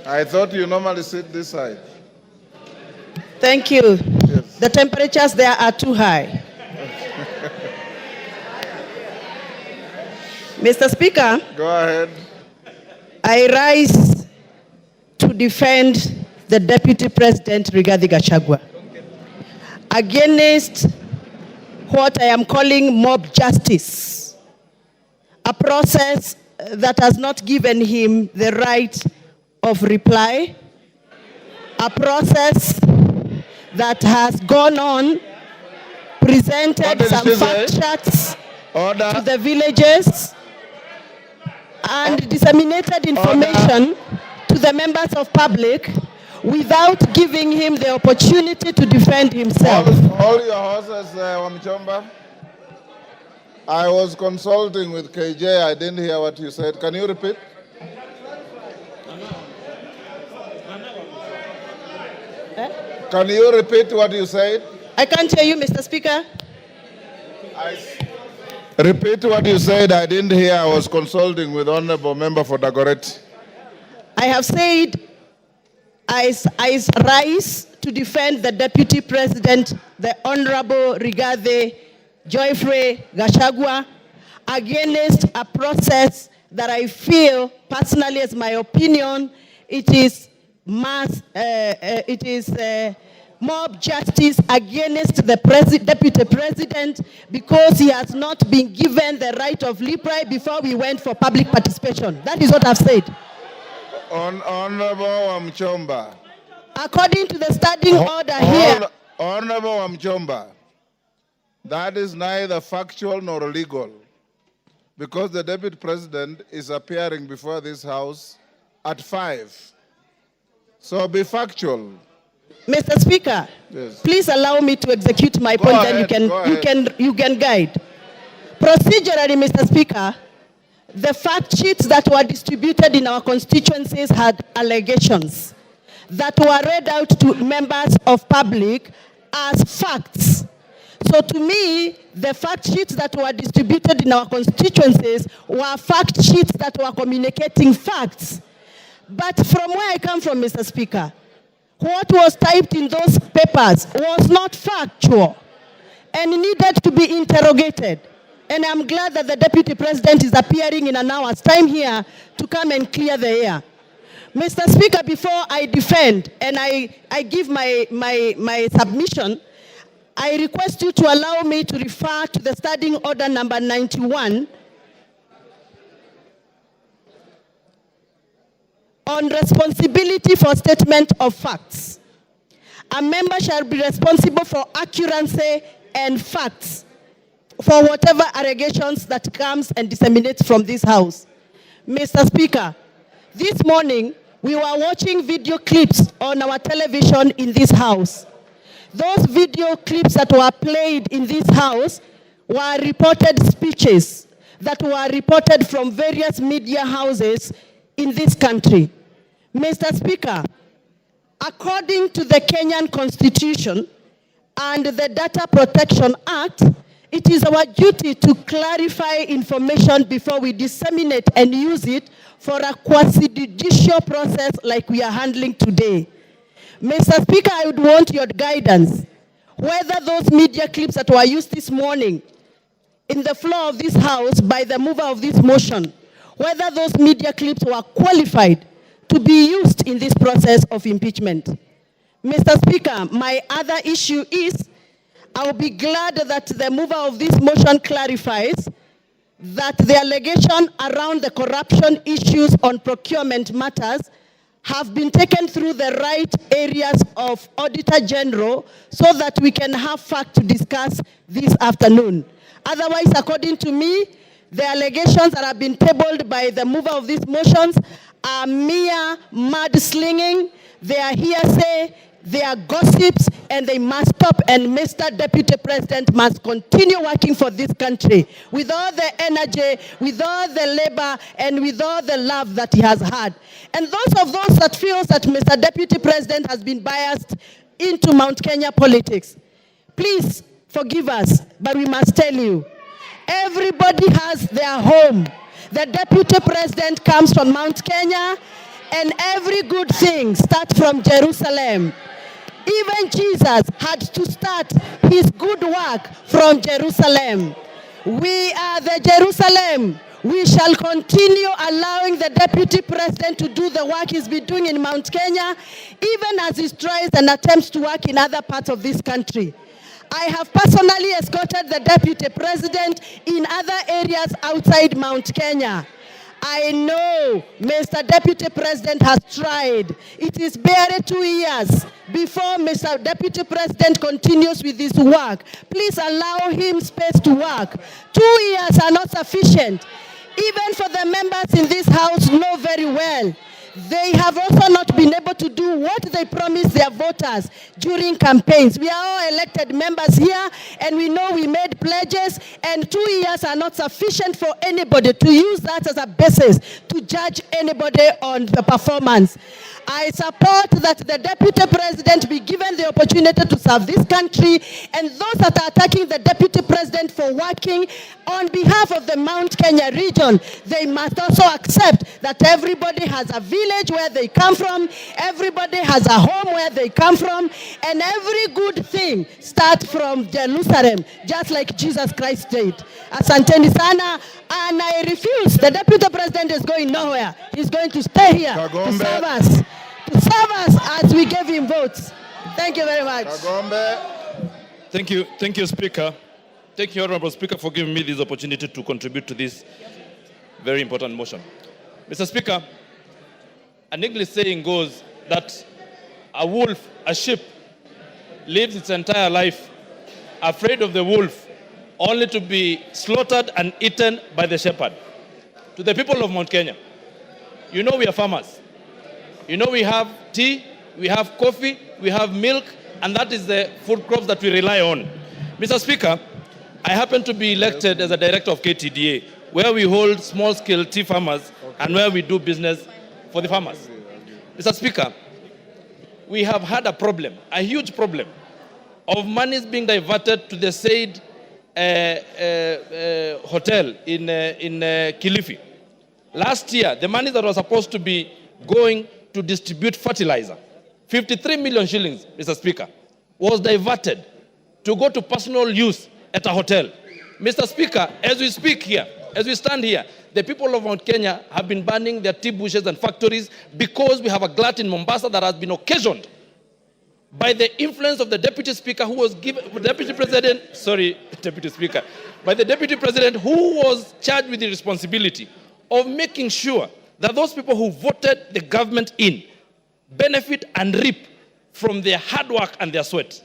I thought you normally sit this side. Thank you. Yes. The temperatures there are too high. Mr. Speaker, Go ahead. I rise to defend the Deputy President Rigathi Gachagua against what I am calling mob justice, a process that has not given him the right of reply, a process that has gone on, presented some fact charts to the villages, and disseminated information to the members of public without giving him the opportunity to defend himself. Hold your horses, Wamuchomba. I was consulting with KJ. I didn't hear what you said. Can you repeat? Can you repeat what you said? I can't hear you, Mr. Speaker. Repeat what you said. I didn't hear. I was consulting with Honorable Member for Dagoretti. I have said I rise to defend the Deputy President, the Honorable Rigathi Gachagua, against a process that I feel, personally as my opinion, it is mob justice against the Deputy President because he has not been given the right of reply before we went for public participation. That is what I've said. Honorable Wamuchomba. According to the standing order here. Honorable Wamuchomba, that is neither factual nor legal because the Deputy President is appearing before this House at 5. So be factual. Mr. Speaker, yes. Please allow me to execute my point, and you can guide. Procedurally, Mr. Speaker, the fact sheets that were distributed in our constituencies had allegations that were read out to members of public as facts. So to me, the fact sheets that were distributed in our constituencies were fact sheets that were communicating facts. But from where I come from, Mr. Speaker, what was typed in those papers was not factual and needed to be interrogated. And I'm glad that the Deputy President is appearing in an hour's time here to come and clear the air. Mr. Speaker, before I defend and I give my submission, I request you to allow me to refer to the standing order number 91 on responsibility for statement of facts. A member shall be responsible for accuracy and facts for whatever allegations that comes and disseminates from this House. Mr. Speaker, this morning we were watching video clips on our television in this House. Those video clips that were played in this House were reported speeches that were reported from various media houses in this country. Mr. Speaker, according to the Kenyan Constitution and the Data Protection Act, it is our duty to clarify information before we disseminate and use it for a quasi-judicial process like we are handling today. Mr. Speaker, I would want your guidance whether those media clips that were used this morning in the floor of this House by the mover of this motion, whether those media clips were qualified to be used in this process of impeachment. Mr. Speaker, my other issue is I will be glad that the mover of this motion clarifies that the allegation around the corruption issues on procurement matters have been taken through the right areas of Auditor General so that we can have fact to discuss this afternoon. Otherwise, according to me, the allegations that have been tabled by the mover of these motions are mere mudslinging, they are hearsay, they are gossips, and they must stop. And Mr. Deputy President must continue working for this country with all the energy, with all the labor, and with all the love that he has had. And those that feel that Mr. Deputy President has been biased into Mount Kenya politics, please forgive us, but we must tell you, everybody has their home. The Deputy President comes from Mount Kenya, and every good thing starts from Jerusalem. Even Jesus had to start his good work from Jerusalem. We are the Jerusalem. We shall continue allowing the Deputy President to do the work he's been doing in Mount Kenya, even as he tries and attempts to work in other parts of this country. I have personally escorted the Deputy President in other areas outside Mount Kenya. I know Mr. Deputy President has tried. It is barely 2 years before Mr. Deputy President continues with his work. Please allow him space to work. 2 years are not sufficient. Even for the members in this house know very well. They have also not been able to do what they promised their voters during campaigns. We are all elected members here, and we know we made pledges, and 2 years are not sufficient for anybody to use that as a basis to judge anybody on the performance. I support that the Deputy President be given the opportunity to serve this country, and those that are attacking the Deputy President for working on behalf of the Mount Kenya region, they must also accept that everybody has a village where they come from, everybody has a home where they come from, and every good thing starts from Jerusalem, just like Jesus Christ did. Asanteni sana, and I refuse. The Deputy President is going nowhere. He's going to stay here to serve us. To serve us as we gave him votes. Thank you very much. Thank you, Speaker. Thank you, Honorable Speaker, for giving me this opportunity to contribute to this very important motion. Mr. Speaker, an English saying goes that a sheep lives its entire life afraid of the wolf, only to be slaughtered and eaten by the shepherd. To the people of Mount Kenya, you know we are farmers. You know we have tea, we have coffee, we have milk, and that is the food crops that we rely on. Mr. Speaker, I happen to be elected as a director of KTDA, where we hold small-scale tea farmers and where we do business for the farmers. Mr. Speaker, we have had a problem, a huge problem, of monies being diverted to the said hotel in Kilifi. Last year, the money that was supposed to be going to distribute fertilizer, 53 million shillings, Mr. Speaker, was diverted to go to personal use at a hotel. Mr. Speaker, as we speak here, as we stand here, the people of Mount Kenya have been burning their tea bushes and factories because we have a glut in Mombasa that has been occasioned by the influence of the Deputy Speaker who was given, by the Deputy President who was charged with the responsibility of making sure that those people who voted the government in benefit and reap from their hard work and their sweat.